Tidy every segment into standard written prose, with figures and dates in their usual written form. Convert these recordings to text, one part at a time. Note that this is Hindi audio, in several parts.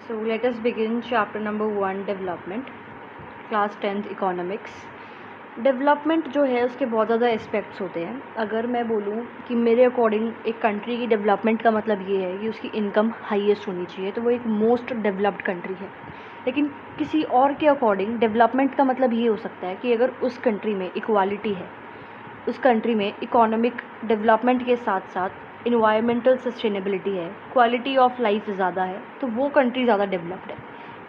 So let us begin chapter number 1 development, class 10th economics. Development जो है उसके बहुत ज़्यादा एस्पेक्ट्स होते हैं. अगर मैं बोलूँ कि मेरे अकॉर्डिंग एक कंट्री की डेवलपमेंट का मतलब ये है कि उसकी इनकम हाईएस्ट होनी चाहिए, तो वो एक मोस्ट डेवलप्ड कंट्री है. लेकिन किसी और के अकॉर्डिंग डेवलपमेंट का मतलब ये हो सकता है कि अगर उस कंट्री में इक्वालिटी है, उस कंट्री में इकोनॉमिक डेवलपमेंट के साथ साथ इन्वायरमेंटल सस्टेनेबिलिटी है, क्वालिटी ऑफ लाइफ ज़्यादा है, तो वो कंट्री ज़्यादा डेवलप्ड है.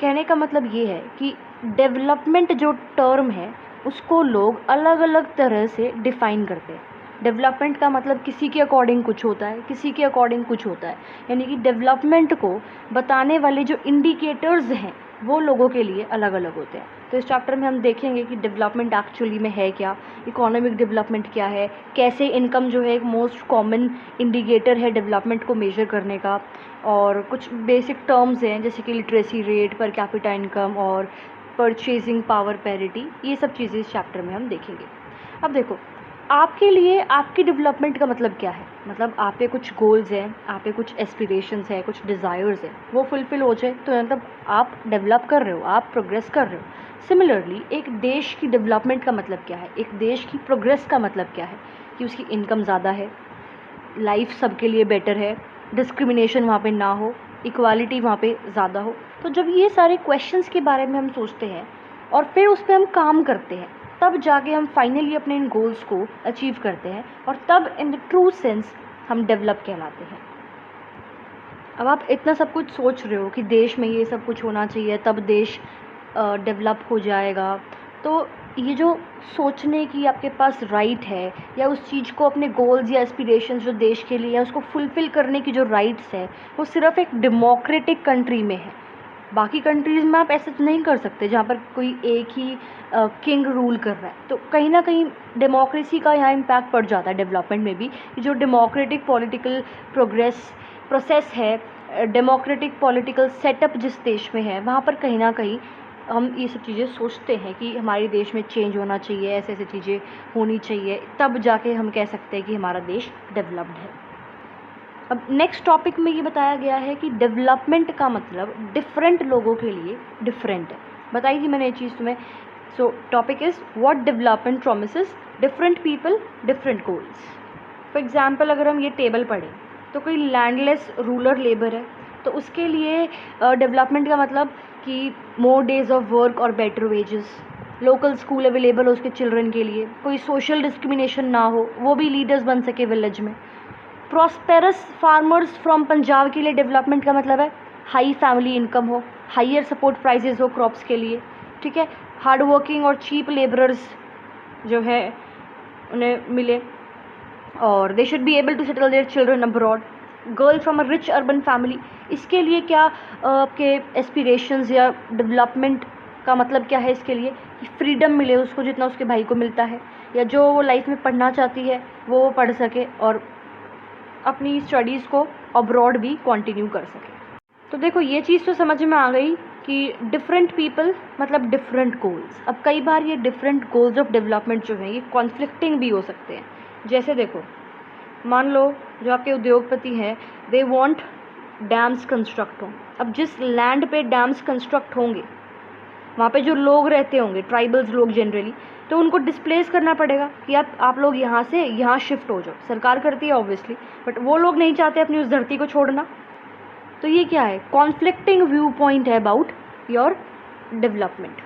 कहने का मतलब ये है कि डेवलपमेंट जो टर्म है उसको लोग अलग अलग तरह से डिफ़ाइन करते हैं. डेवलपमेंट का मतलब किसी के अकॉर्डिंग कुछ होता है, किसी के अकॉर्डिंग कुछ होता है. यानी कि डेवलपमेंट को बताने वाले जो इंडिकेटर्स हैं वो लोगों के लिए अलग अलग होते हैं. तो इस चैप्टर में हम देखेंगे कि डेवलपमेंट एक्चुअली में है क्या, इकोनॉमिक डेवलपमेंट क्या है, कैसे इनकम जो है एक मोस्ट कॉमन इंडिकेटर है डेवलपमेंट को मेजर करने का, और कुछ बेसिक टर्म्स हैं जैसे कि लिटरेसी रेट, पर कैपिटा इनकम और परचेजिंग पावर पैरिटी. ये सब चीज़ें इस चैप्टर में हम देखेंगे. अब देखो, आपके लिए आपकी डेवलपमेंट का मतलब क्या है. मतलब आप पे कुछ गोल्स हैं, आप पे कुछ एस्पिरेशंस हैं, कुछ डिज़ायर्स हैं, वो फुलफ़िल हो जाए तो मतलब आप डेवलप कर रहे हो, आप प्रोग्रेस कर रहे हो. सिमिलरली एक देश की डेवलपमेंट का मतलब क्या है, एक देश की प्रोग्रेस का मतलब क्या है कि उसकी इनकम ज़्यादा है, लाइफ सबके लिए बेटर है, डिस्क्रिमिनेशन वहाँ पे ना हो, इक्वालिटी वहाँ पे ज़्यादा हो. तो जब ये सारे क्वेश्चंस के बारे में हम सोचते हैं और फिर उस पर हम काम करते हैं, तब जाके हम फाइनली अपने इन गोल्स को अचीव करते हैं, और तब इन द ट्रू सेंस हम डेवलप कहलाते हैं. अब आप इतना सब कुछ सोच रहे हो कि देश में ये सब कुछ होना चाहिए तब देश डेवलप हो जाएगा. तो ये जो सोचने की आपके पास राइट है, या उस चीज़ को अपने गोल्स या एस्पिरेशंस जो देश के लिए है उसको फुलफ़िल करने की जो राइट्स है, वो सिर्फ एक डेमोक्रेटिक कंट्री में है. बाकी कंट्रीज़ में आप ऐसे नहीं कर सकते जहाँ पर कोई एक ही किंग रूल कर रहा है. तो कहीं ना कहीं डेमोक्रेसी का यहाँ इम्पैक्ट पड़ जाता है डेवलपमेंट में भी. जो डेमोक्रेटिक पॉलिटिकल प्रोसेस है, डेमोक्रेटिक पॉलिटिकल सेटअप जिस देश में है, वहाँ पर कहीं ना कहीं हम ये सब चीज़ें सोचते हैं कि हमारे देश में चेंज होना चाहिए, ऐसे ऐसे चीज़ें होनी चाहिए, तब जाके हम कह सकते हैं कि हमारा देश डेवलप्ड है. अब नेक्स्ट टॉपिक में ये बताया गया है कि डेवलपमेंट का मतलब डिफरेंट लोगों के लिए डिफरेंट है. बताई थी मैंने ये चीज़ तुम्हें. सो topic is what development promises different people different goals. For example अगर हम ये टेबल पढ़ें तो कोई लैंडलेस रूरल लेबर है, तो उसके लिए डेवलपमेंट का मतलब कि मोर डेज ऑफ वर्क और better wages, local school available हो उसके चिल्ड्रन के लिए, कोई सोशल डिस्क्रिमिनेशन ना हो, वो भी लीडर्स बन सके विलेज में. प्रॉस्पेरस फार्मर्स फ्रॉम पंजाब के लिए डेवलपमेंट का मतलब है हाई फैमिली इनकम हो, हाइयर सपोर्ट प्राइजेस हो क्रॉप्स के लिए. ठीक है, हार्ड वर्किंग और चीप लेबरर्स जो है उन्हें मिले, और they should be able to settle their children abroad. Girl from a rich urban family, इसके लिए क्या आपके एस्पिरेशंस या डेवलपमेंट का मतलब क्या है इसके लिए कि फ्रीडम मिले उसको जितना उसके भाई को मिलता है, या जो वो लाइफ में पढ़ना चाहती है वो पढ़ सके और अपनी स्टडीज़ को अब्रॉड भी कंटिन्यू कर सके. तो देखो ये चीज़ तो समझ में आ गई कि डिफरेंट पीपल मतलब डिफरेंट गोल्स. अब कई बार ये डिफरेंट गोल्स ऑफ डेवलपमेंट जो है ये कॉन्फ्लिक्टिंग भी हो सकते हैं. जैसे देखो, मान लो जो आपके उद्योगपति हैं, दे वांट डैम्स कंस्ट्रक्ट हों. अब जिस लैंड पे डैम्स कंस्ट्रक्ट होंगे वहाँ पे जो लोग रहते होंगे, ट्राइबल्स लोग जनरली, तो उनको डिस्प्लेस करना पड़ेगा कि आप लोग यहाँ से यहाँ शिफ्ट हो जाओ. सरकार करती है ऑब्वियसली, बट वो लोग नहीं चाहते अपनी उस धरती को छोड़ना. तो ये क्या है, कॉन्फ्लिक्टिंग व्यू पॉइंट है अबाउट योर डेवलपमेंट.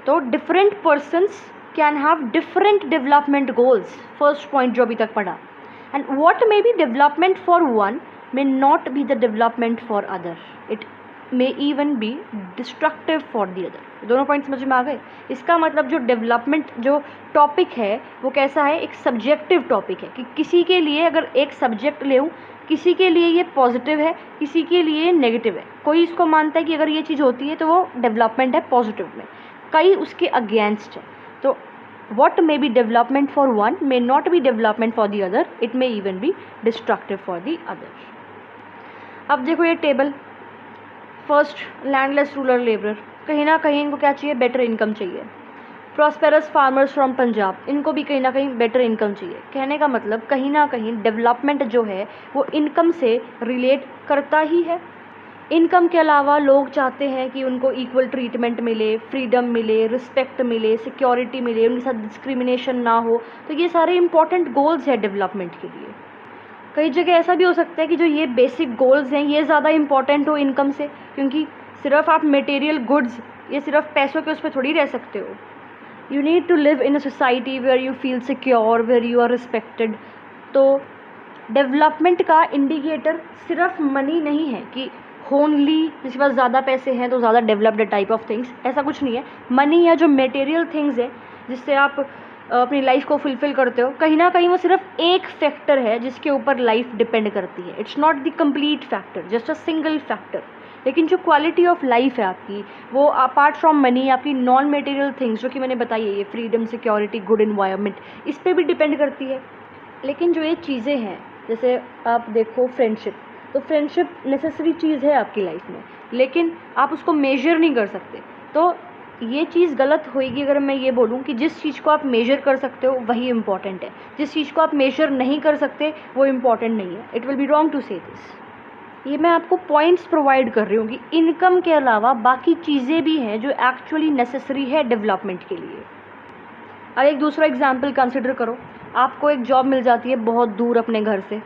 तो different persons can have different development goals. First point जो अभी तक पढ़ा. And what may be development for one may not be the development for other. It may even be destructive for the other. दोनों पॉइंट समझ में आ गए. इसका मतलब जो डेवलपमेंट जो टॉपिक है वो कैसा है, एक सब्जेक्टिव टॉपिक है कि किसी के लिए अगर एक सब्जेक्ट ले लूँ, किसी के लिए ये पॉजिटिव है, किसी के लिए नेगेटिव है. कोई इसको मानता है कि अगर ये चीज़ होती है तो वो डेवलपमेंट है पॉजिटिव में, कई उसके अगेंस्ट है. तो what may be development for one may not be development for the other, it may even be destructive for the other. अब देखो ये table, first landless rural labour, कहीं ना कहीं इनको क्या चाहिए, बेटर इनकम चाहिए. प्रॉस्पेरस फार्मर्स फ्रॉम पंजाब, इनको भी कहीं ना कहीं बेटर इनकम चाहिए. कहने का मतलब कहीं ना कहीं डेवलपमेंट जो है वो इनकम से रिलेट करता ही है. इनकम के अलावा लोग चाहते हैं कि उनको इक्वल ट्रीटमेंट मिले, फ्रीडम मिले, रिस्पेक्ट मिले, सिक्योरिटी मिले, उनके साथ डिस्क्रिमिनेशन ना हो। तो ये सारे इंपॉर्टेंट गोल्स हैं डेवलपमेंट के लिए। कई जगह ऐसा भी हो सकता है कि जो ये बेसिक गोल्स हैं ये ज़्यादा इंपॉर्टेंट हो इनकम से, क्योंकि सिर्फ आप मटेरियल गुड्स, ये सिर्फ पैसों के उस पर थोड़ी रह सकते हो। You need to live in a society where you feel secure, where you are respected. तो डेवलपमेंट का इंडिकेटर सिर्फ मनी नहीं है कि ओनली जिसके पास ज़्यादा पैसे हैं तो ज़्यादा डेवलप्ड टाइप ऑफ थिंग्स, ऐसा कुछ नहीं है। मनी या जो मटेरियल थिंग्स है जिससे आप अपनी लाइफ को फुलफ़िल करते हो, कहीं ना कहीं वो सिर्फ एक फैक्टर है जिसके ऊपर लाइफ डिपेंड करती है। It's not the complete factor, just a single factor. लेकिन जो क्वालिटी ऑफ लाइफ है आपकी, वो अपार्ट फ्रॉम मनी आपकी नॉन मटेरियल थिंग्स जो कि मैंने बताई है, ये फ्रीडम, सिक्योरिटी, गुड इन्वायरमेंट, इस पर भी डिपेंड करती है। लेकिन जो ये चीज़ें हैं, जैसे आप देखो फ्रेंडशिप, तो फ्रेंडशिप नेसेसरी चीज़ है आपकी लाइफ में, लेकिन आप उसको मेजर नहीं कर सकते। तो ये चीज़ गलत होएगी अगर मैं ये बोलूँ कि जिस चीज़ को आप मेजर कर सकते हो वही इम्पॉर्टेंट है, जिस चीज़ को आप मेजर नहीं कर सकते वो इम्पॉर्टेंट नहीं है। It will be wrong to say this. ये मैं आपको पॉइंट्स प्रोवाइड कर रही हूँ कि इनकम के अलावा बाकी चीज़ें भी हैं जो एक्चुअली नेसेसरी है डेवलपमेंट के लिए। अब एक दूसरा एग्जाम्पल कंसिडर करो। आपको एक जॉब मिल जाती है बहुत दूर अपने घर से,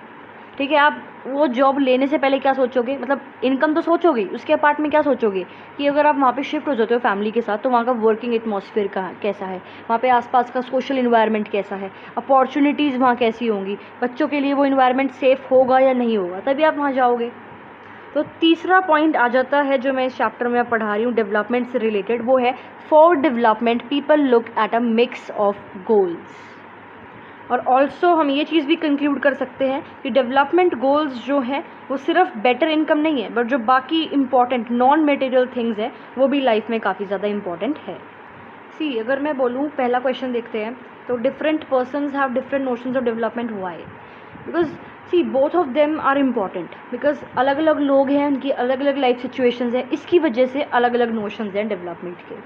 ठीक है। आप वो जॉब लेने से पहले क्या सोचोगे, मतलब इनकम तो सोचोगे, उसके पार्ट में क्या सोचोगे कि अगर आप वहाँ पे शिफ्ट हो जाते हो फैमिली के साथ तो वहाँ का वर्किंग एटमॉस्फेयर कैसा है, वहाँ पे आसपास का सोशल इन्वायरमेंट कैसा है, अपॉर्चुनिटीज़ वहाँ कैसी होंगी, बच्चों के लिए वो इन्वायरमेंट सेफ़ होगा या नहीं होगा, तभी आप वहाँ जाओगे। तो तीसरा पॉइंट आ जाता है जो मैं इस चैप्टर में पढ़ा रही हूँ डेवलपमेंट से रिलेटेड, वो है for development people look at a mix of goals. और ऑल्सो हम ये चीज़ भी कंक्लूड कर सकते हैं कि डेवलपमेंट गोल्स जो हैं वो सिर्फ बेटर इनकम नहीं है, बट जो बाकी इंपॉर्टेंट नॉन मटेरियल थिंग्स हैं वो भी लाइफ में काफ़ी ज़्यादा इंपॉर्टेंट है। सी, अगर मैं बोलूँ, पहला क्वेश्चन देखते हैं, तो different persons have different notions of development. Why? Because see both of them are important, because अलग अलग लोग हैं, उनकी अलग अलग लाइफ सिचुएशंस हैं, इसकी वजह से अलग अलग नोशंस हैं डेवलपमेंट के।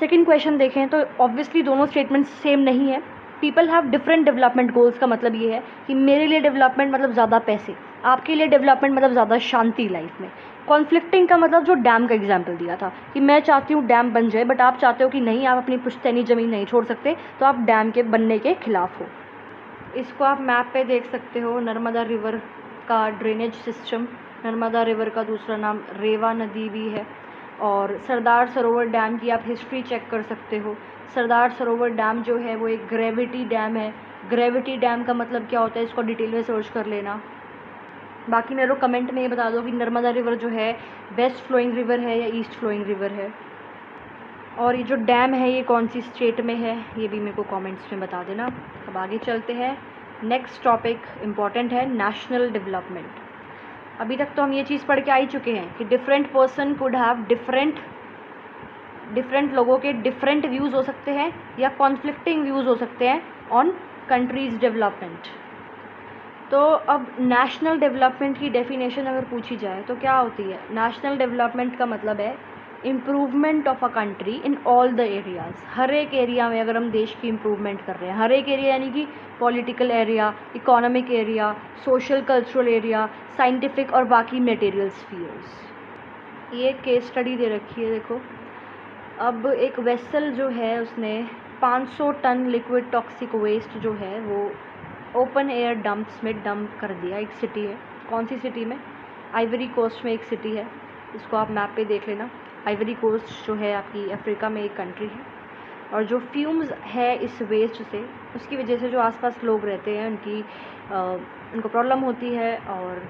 सेकेंड क्वेश्चन देखें तो ऑब्वियसली दोनों स्टेटमेंट सेम नहीं है। People have different development goals का मतलब ये है कि मेरे लिए डेवलपमेंट मतलब ज़्यादा पैसे, आपके लिए डेवलपमेंट मतलब ज़्यादा शांति लाइफ में। कॉन्फ्लिक्टिंग का मतलब जो डैम का एग्जाम्पल दिया था कि मैं चाहती हूँ डैम बन जाए, बट आप चाहते हो कि नहीं, आप अपनी पुश्तैनी ज़मीन नहीं छोड़ सकते, तो आप डैम के बनने के खिलाफ हो। इसको आप मैप पे देख सकते हो, नर्मदा रिवर का ड्रेनेज सिस्टम। नर्मदा रिवर का दूसरा नाम रेवा नदी भी है। और सरदार सरोवर डैम की आप हिस्ट्री चेक कर सकते हो। सरदार सरोवर डैम जो है वो एक ग्रेविटी डैम है। ग्रेविटी डैम का मतलब क्या होता है, इसको डिटेल में सर्च कर लेना। बाकी मेरे को कमेंट में ये बता दो कि नर्मदा रिवर जो है वेस्ट फ्लोइंग रिवर है या ईस्ट फ्लोइंग रिवर है, और ये जो डैम है ये कौन सी स्टेट में है, ये भी मेरे को कमेंट्स में बता देना। अब आगे चलते हैं। नेक्स्ट टॉपिक इम्पॉर्टेंट है, नेशनल डेवलपमेंट। अभी तक तो हम ये चीज़ पढ़ के आ ही चुके हैं कि different person could have different लोगों के डिफरेंट व्यूज़ हो सकते हैं या कॉन्फ्लिक्टिंग व्यूज़ हो सकते हैं ऑन कंट्रीज़ डेवलपमेंट। तो अब नेशनल डेवलपमेंट की डेफिनेशन अगर पूछी जाए तो क्या होती है? नेशनल डेवलपमेंट का मतलब है improvement of a country in all the areas. हर एक एरिया में अगर हम देश की इम्प्रूवमेंट कर रहे हैं, हर एक एरिया यानी कि political area, economic area, social cultural area, scientific और बाकी मटेरियल स्फीयर्स। ये केस स्टडी दे रखी है, देखो। अब एक वेसल जो है उसने 500 टन लिक्विड टॉक्सिक वेस्ट जो है वो ओपन एयर डंप्स में डंप कर दिया एक सिटी में। कौन सी सिटी में? आइवरी कोस्ट में एक सिटी है, इसको आप मैप पे देख लेना। आइवरी कोस्ट जो है आपकी अफ्रीका में एक कंट्री है। और जो फ्यूम्स है इस वेस्ट से, उसकी वजह से जो आसपास लोग रहते हैं उनको प्रॉब्लम होती है, और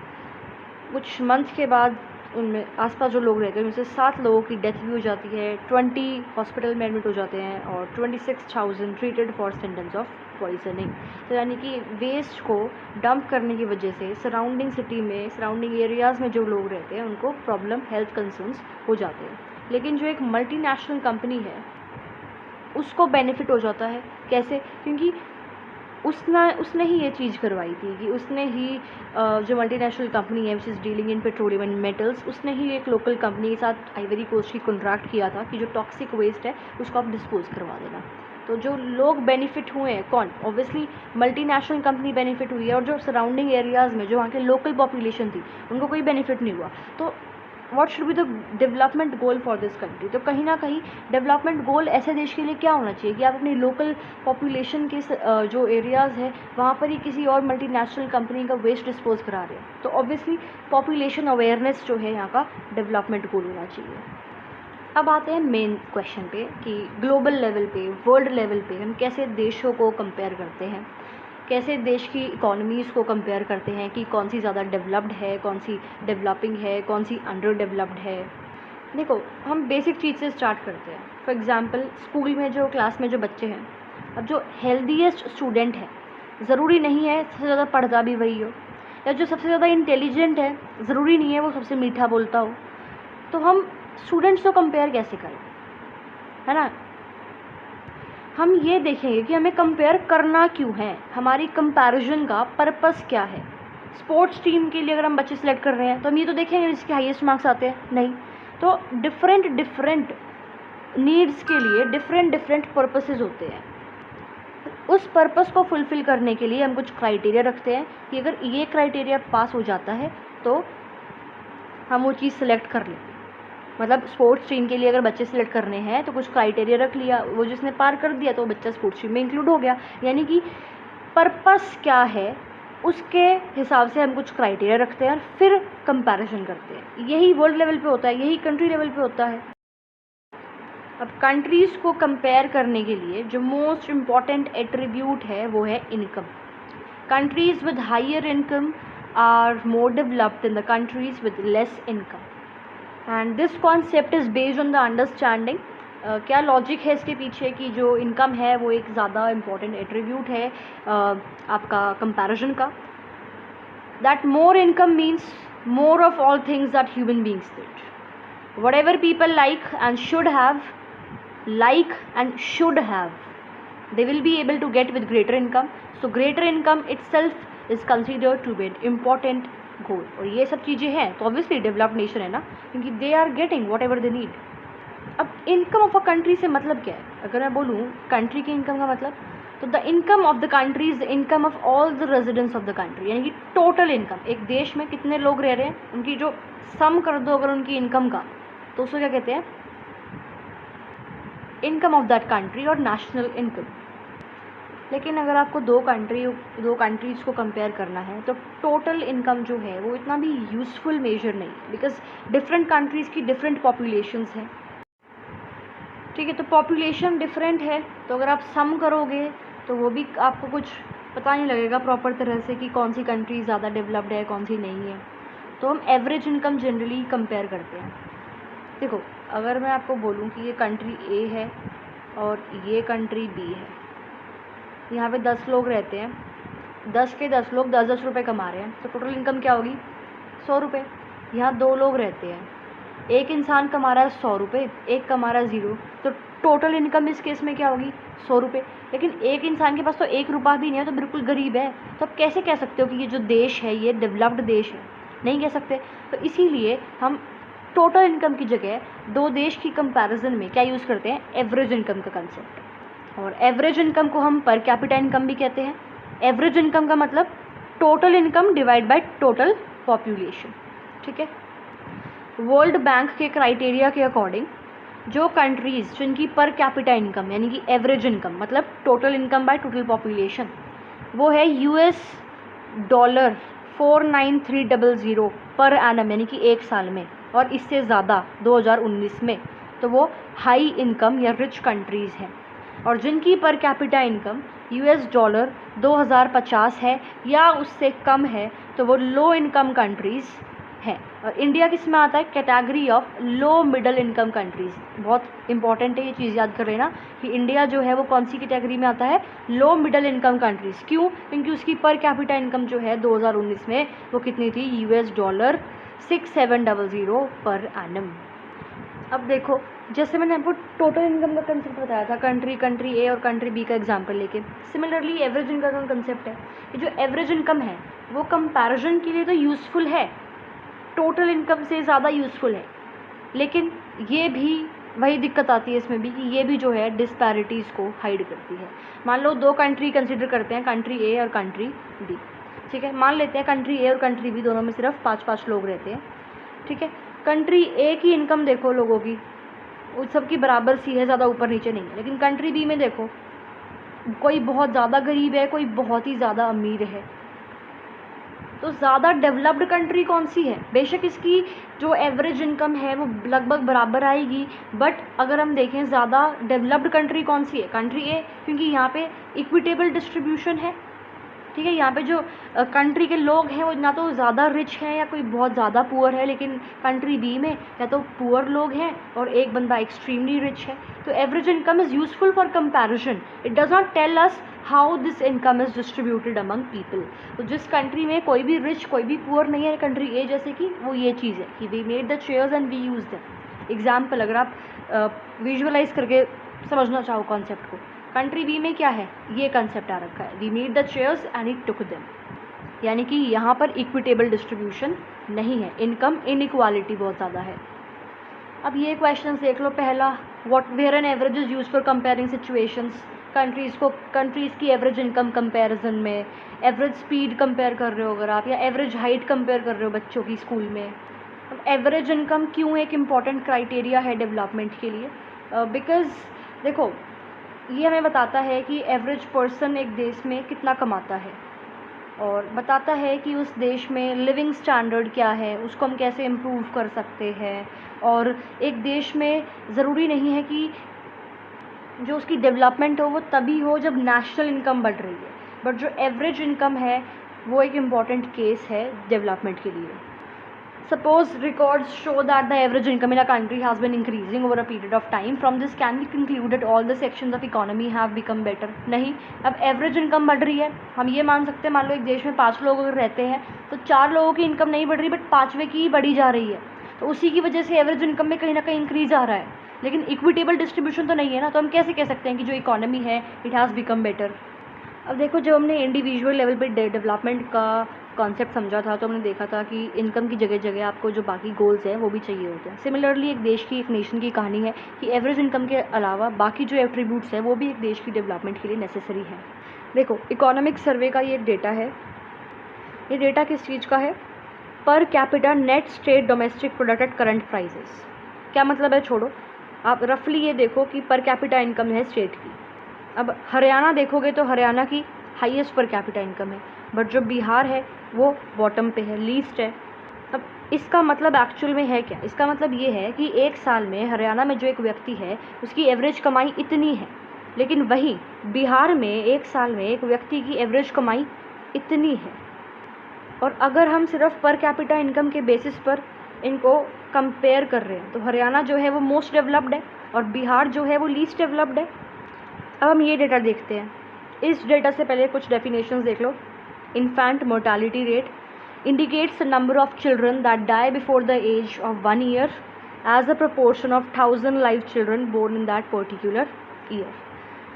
कुछ मंथ के बाद उनमें आसपास जो लोग रहते हैं उनमें से 7 लोगों की डेथ भी हो जाती है, 20 हॉस्पिटल में एडमिट हो जाते हैं, और 26,000 treated for symptoms of poisoning. तो यानी कि वेस्ट को डंप करने की वजह से सराउंडिंग सिटी में, सराउंडिंग एरियाज़ में जो लोग रहते हैं उनको प्रॉब्लम, हेल्थ कंसर्न्स हो जाते हैं। लेकिन जो एक मल्टीनेशनल कंपनी है उसको बेनिफिट हो जाता है। कैसे? क्योंकि उसने ही ये चीज़ करवाई थी कि उसने ही जो मल्टीनेशनल कंपनी है which is dealing in petroleum and metals, उसने ही एक लोकल कंपनी के साथ आइवरी कोस्ट की कॉन्ट्रैक्ट किया था कि जो टॉक्सिक वेस्ट है उसको आप डिस्पोज करवा देना। तो जो लोग बेनिफिट हुए हैं, कौन? ऑब्वियसली मल्टीनेशनल कंपनी बेनिफिट हुई है, और जो सराउंडिंग एरियाज़ में जो वहाँ के लोकल पॉपुलेशन थी उनको कोई बेनिफिट नहीं हुआ। तो what should be the development goal for this country. तो कहीं ना कहीं डेवलपमेंट गोल ऐसे देश के लिए क्या होना चाहिए कि आप अपनी लोकल पॉपुलेशन के जो एरियाज़ है वहाँ पर ही किसी और मल्टीनेशनल कंपनी का वेस्ट डिस्पोज करा रहे हैं। तो ऑब्वियसली पॉपुलेशन अवेयरनेस जो है यहाँ का डेवलपमेंट गोल होना चाहिए। अब आते हैं मेन क्वेश्चन पे कि ग्लोबल लेवल पे, वर्ल्ड लेवल पे हम कैसे देशों को कंपेयर करते हैं, कैसे देश की इकोनॉमीज़ को कंपेयर करते हैं कि कौन सी ज़्यादा डेवलप्ड है, कौन सी डेवलपिंग है, कौन सी अंडर डेवलप्ड है। देखो, हम बेसिक चीज़ से स्टार्ट करते हैं। फॉर एग्ज़ाम्पल, स्कूल में जो क्लास में जो बच्चे हैं, अब जो हेल्दीएस्ट स्टूडेंट है, ज़रूरी नहीं है सबसे ज़्यादा पढ़ता भी वही हो, या जो सबसे ज़्यादा इंटेलिजेंट है ज़रूरी नहीं है वो सबसे मीठा बोलता हो। तो हम स्टूडेंट्स को कंपेयर कैसे करें, है ना। हम ये देखेंगे कि हमें कंपेयर करना क्यों है, हमारी कंपैरिजन का पर्पस क्या है। स्पोर्ट्स टीम के लिए अगर हम बच्चे सेलेक्ट कर रहे हैं तो हम ये तो देखेंगे जिसके हाईएस्ट मार्क्स आते हैं, नहीं। तो डिफरेंट नीड्स के लिए डिफरेंट पर्पसेस होते हैं। उस पर्पस को फुलफ़िल करने के लिए हम कुछ क्राइटेरिया रखते हैं कि अगर ये क्राइटेरिया पास हो जाता है तो हम वो चीज़ सेलेक्ट कर लें। मतलब स्पोर्ट्स टीम के लिए अगर बच्चे सेलेक्ट करने हैं तो कुछ क्राइटेरिया रख लिया, वो जिसने पार कर दिया तो बच्चा स्पोर्ट्स टीम में इंक्लूड हो गया। यानी कि पर्पस क्या है उसके हिसाब से हम कुछ क्राइटेरिया रखते हैं और फिर कंपैरिजन करते हैं। यही वर्ल्ड लेवल पे होता है, यही कंट्री लेवल पे होता है। अब कंट्रीज़ को कंपेयर करने के लिए जो मोस्ट इम्पॉर्टेंट एट्रीब्यूट है वो है income. Countries with higher income are more developed than the countries with less income, and this concept is based on the understanding. क्या लॉजिक है इसके पीछे कि जो इनकम है वो एक ज़्यादा इम्पॉर्टेंट एट्रीब्यूट है आपका कंपैरिजन का। That more income means more of all things that human beings did, what ever people like and should have, they will be able to get with greater income. So greater income itself is considered to be an important goal. और ये सब चीज़ें हैं तो ऑब्वियसली डेवलप्ड नेशन है ना, क्योंकि they are getting whatever they need. अब इनकम ऑफ अ कंट्री से मतलब क्या है, अगर मैं बोलूँ कंट्री की इनकम का मतलब, तो the income of the country is the income of all the residents of the country. यानी कि टोटल इनकम, एक देश में कितने लोग रह रहे हैं उनकी जो सम कर दो अगर उनकी इनकम का, तो उसको क्या कहते हैं, इनकम ऑफ दैट कंट्री और नेशनल इनकम। लेकिन अगर आपको दो कंट्रीज़ को कंपेयर करना है तो टोटल इनकम जो है वो इतना भी यूज़फुल मेजर नहीं, बिकॉज डिफरेंट कंट्रीज़ की डिफरेंट पॉपुलेशंस हैं, ठीक है। तो पॉपुलेशन डिफरेंट है, तो अगर आप सम करोगे तो वो भी आपको कुछ पता नहीं लगेगा प्रॉपर तरह से कि कौन सी कंट्री ज़्यादा डेवलप्ड है कौन सी नहीं है। तो हम एवरेज इनकम जनरली कंपेयर करते हैं। देखो, अगर मैं आपको बोलूँ कि ये कंट्री ए है और ये कंट्री बी है, यहाँ पे 10 लोग रहते हैं, 10 के 10 लोग 10-10 रुपये कमा रहे हैं, तो टोटल इनकम क्या होगी, 100 रुपये। यहाँ 2 लोग रहते हैं, एक इंसान कमा रहा है 100 रुपये, एक कमा रहा है 0, तो टोटल इनकम इस केस में क्या होगी, 100 रुपये। लेकिन एक इंसान के पास तो 1 रुपया भी नहीं है, तो बिल्कुल गरीब है। तो आप कैसे कह सकते हो कि ये जो देश है ये डेवलप्ड देश है, नहीं कह सकते। तो इसीलिए हम टोटल इनकम की जगह दो देश की कंपैरिजन में क्या यूज़ करते हैं, एवरेज इनकम का कंसेप्ट। और एवरेज इनकम को हम पर कैपिटा इनकम भी कहते हैं। एवरेज इनकम का मतलब total income divide by total population, ठीक है। वर्ल्ड बैंक के क्राइटेरिया के अकॉर्डिंग जो कंट्रीज़ जिनकी पर कैपिटा इनकम यानी कि एवरेज इनकम मतलब total income by total population, वो है $, 49300 पर एनम, यानी कि एक साल में, और इससे ज़्यादा 2019 में, तो वो हाई इनकम या रिच कंट्रीज़ हैं। और जिनकी पर कैपिटा इनकम $, 2050 है या उससे कम है, तो वो लो इनकम कंट्रीज़ हैं। और इंडिया किस में आता है, category of low middle income countries. बहुत इंपॉर्टेंट है ये चीज़ याद कर लेना कि इंडिया जो है वो कौन सी कैटेगरी में आता है, लो मिडल इनकम कंट्रीज़। क्यों, क्योंकि उसकी पर कैपिटा इनकम जो है 2019 में वो कितनी थी, $, 6700 पर एनम। अब देखो, जैसे मैंने आपको टोटल इनकम का कंसेप्ट बताया था, कंट्री ए और कंट्री बी का एग्जांपल लेके, सिमिलरली एवरेज इनकम का कंसेप्ट है। ये जो एवरेज इनकम है वो कंपैरिजन के लिए तो यूज़फुल है, टोटल इनकम से ज़्यादा यूज़फुल है, लेकिन ये भी वही दिक्कत आती है इसमें भी कि ये भी जो है डिस्पैरिटीज़ को हाइड करती है। मान लो दो कंट्री कंसिडर करते हैं, कंट्री ए और कंट्री बी, ठीक है। मान लेते हैं कंट्री ए और कंट्री बी दोनों में सिर्फ 5-5 लोग रहते हैं, ठीक है। कंट्री ए की इनकम देखो लोगों की, उस सब की बराबर सी है, ज़्यादा ऊपर नीचे नहीं है। लेकिन कंट्री बी में देखो, कोई बहुत ज़्यादा गरीब है, कोई बहुत ही ज़्यादा अमीर है। तो ज़्यादा डेवलप्ड कंट्री कौन सी है? बेशक इसकी जो एवरेज इनकम है वो लगभग बराबर आएगी, बट अगर हम देखें ज़्यादा डेवलप्ड कंट्री कौन सी है? कंट्री ए, क्योंकि यहाँ पे इक्विटेबल डिस्ट्रीब्यूशन है। ठीक है, यहाँ पे जो कंट्री के लोग हैं वो ना तो ज़्यादा रिच हैं या कोई बहुत ज़्यादा पुअर है, लेकिन कंट्री बी में या तो पुअर लोग हैं और एक बंदा एक्सट्रीमली रिच है। तो average income is useful for comparison, it does not tell us how this income is distributed among people. तो जिस कंट्री में कोई भी रिच कोई भी पुअर नहीं है, कंट्री ए जैसे कि, वो ये चीज़ है कि we made the chairs and we use them. Example अगर आप विजुअलाइज करके समझना चाहो कॉन्सेप्ट को, कंट्री बी में क्या है, ये कंसेप्ट आ रखा है, we made the chairs and it took them, यानी कि यहाँ पर इक्विटेबल डिस्ट्रीब्यूशन नहीं है, इनकम इनइक्वालिटी बहुत ज़्यादा है। अब ये क्वेश्चन देख लो, पहला, what where an average is use for comparing situations. Countries की एवरेज इनकम कंपैरिजन में एवरेज स्पीड कंपेयर कर रहे हो अगर आप, या एवरेज हाइट कंपेयर कर रहे हो बच्चों की स्कूल में। अब एवरेज इनकम क्यों एक इम्पॉर्टेंट क्राइटेरिया है डेवलपमेंट के लिए? बिकॉज देखो, ये हमें बताता है कि एवरेज पर्सन एक देश में कितना कमाता है, और बताता है कि उस देश में लिविंग स्टैंडर्ड क्या है, उसको हम कैसे इम्प्रूव कर सकते हैं। और एक देश में ज़रूरी नहीं है कि जो उसकी डेवलपमेंट हो वो तभी हो जब नेशनल इनकम बढ़ रही है, बट जो एवरेज इनकम है वो एक इम्पॉर्टेंट केस है डेवलपमेंट के लिए। Suppose records show that the average income in a country has been increasing over a period of time. From this can be concluded all the sections of economy have become better. नहीं, अब एवरेज इनकम बढ़ रही है, हम ये मान सकते हैं, मान लो एक देश में 5 लोग अगर रहते हैं तो 4 लोगों की इनकम नहीं बढ़ रही, बट 5वें की बढ़ी जा रही है, तो उसी की वजह से एवरेज इनकम में कहीं ना कहीं इंक्रीज आ रहा है। लेकिन इक्विटेबल डिस्ट्रीब्यूशन तो नहीं है ना, तो हम कैसे कह सकते हैं कि जो इकोनॉमी है इट हैज़ बिकम बेटर। अब देखो, जब हमने इंडिविजुअल लेवल पे डेवलपमेंट का कॉन्सेप्ट समझा था तो हमने देखा था कि इनकम की जगह जगह आपको जो बाकी गोल्स हैं वो भी चाहिए होते हैं। सिमिलरली एक देश की, एक नेशन की कहानी है कि एवरेज इनकम के अलावा बाकी जो एट्रीब्यूट्स हैं वो भी एक देश की डेवलपमेंट के लिए नेसेसरी है। देखो, इकोनॉमिक सर्वे का ये एक डेटा है। ये डेटा किस चीज़ का है? Per capita net state domestic product at current prices. क्या मतलब है, छोड़ो, आप रफली ये देखो कि पर कैपिटा इनकम है स्टेट की। अब हरियाणा देखोगे तो हरियाणा की हाईएस्ट पर कैपिटा इनकम है, बट जो बिहार है वो बॉटम पे है, लीस्ट है। अब इसका मतलब एक्चुअल में है क्या? इसका मतलब ये है कि एक साल में हरियाणा में जो एक व्यक्ति है उसकी एवरेज कमाई इतनी है, लेकिन वहीं बिहार में एक साल में एक व्यक्ति की एवरेज कमाई इतनी है। और अगर हम सिर्फ पर कैपिटा इनकम के बेसिस पर इनको कंपेयर कर रहे हैं तो हरियाणा जो है वो मोस्ट डेवलप्ड है और बिहार जो है वो लीस्ट डेवलप्ड है। अब हम ये डेटा देखते हैं। इस डेटा से पहले कुछ डेफिनेशंस देख लो। Infant mortality rate indicates the number of children that die before the age of 1 year as a proportion of 1000 live children born in that particular year.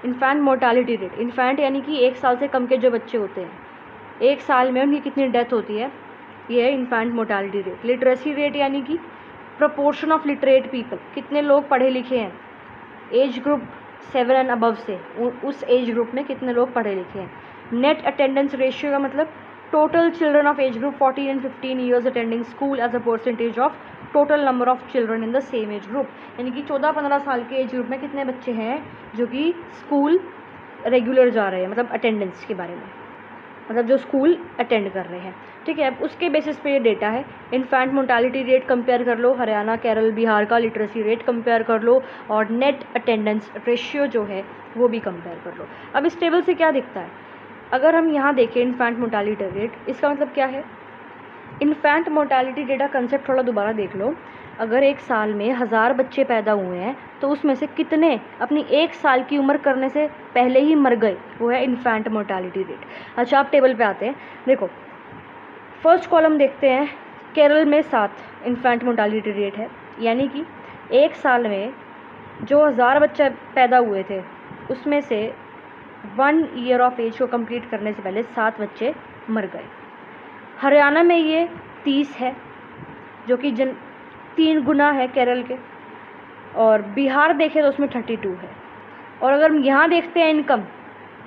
Infant mortality rate, infant यानी कि 1 साल से कम के जो बच्चे होते हैं, 1 साल में उनकी कितनी डेथ होती है, ये है infant mortality rate. Literacy rate यानी कि प्रोपोर्शन ऑफ लिटरेट पीपल, कितने लोग पढ़े लिखे हैं, एज ग्रुप 7 एंड अबव से उस एज ग्रुप में कितने लोग पढ़े लिखे हैं। नेट अटेंडेंस रेशियो का मतलब total children of age group 14 and 15 years attending school as a percentage of total number of children in the same age group, यानी कि 14-15 साल के एज ग्रुप में कितने बच्चे हैं जो कि स्कूल रेगुलर जा रहे हैं, मतलब अटेंडेंस के बारे में, मतलब जो स्कूल अटेंड कर रहे हैं। ठीक है, अब उसके बेसिस पे ये डेटा है। इन्फेंट मोर्टालिटी रेट कंपेयर कर लो, हरियाणा, केरल, बिहार का लिटरेसी रेट कंपेयर कर लो, और नेट अटेंडेंस रेशियो जो है वो भी कंपेयर कर लो। अब इस टेबल से क्या दिखता है, अगर हम यहाँ देखें इन्फेंट मोर्टालिटी रेट, इसका मतलब क्या है? इन्फेंट मोर्टालिटी डेटा कंसेप्ट थोड़ा दोबारा देख लो। अगर एक साल में 1000 बच्चे पैदा हुए हैं तो उसमें से कितने अपनी 1 साल की उम्र करने से पहले ही मर गए, वो है इन्फेंट मोर्टालिटी रेट। अच्छा, आप टेबल पे आते हैं, देखो फर्स्ट कॉलम देखते हैं, केरल में 7 इन्फेंट मोर्टालिटी रेट है, यानी कि 1 साल में जो 1000 बच्चे पैदा हुए थे उसमें से 1 ईयर ऑफ एज को कंप्लीट करने से पहले 7 बच्चे मर गए। हरियाणा में ये 30 है, जो कि 3 गुना है केरल के, और बिहार देखें तो उसमें 32 है। और अगर हम यहाँ देखते हैं इनकम,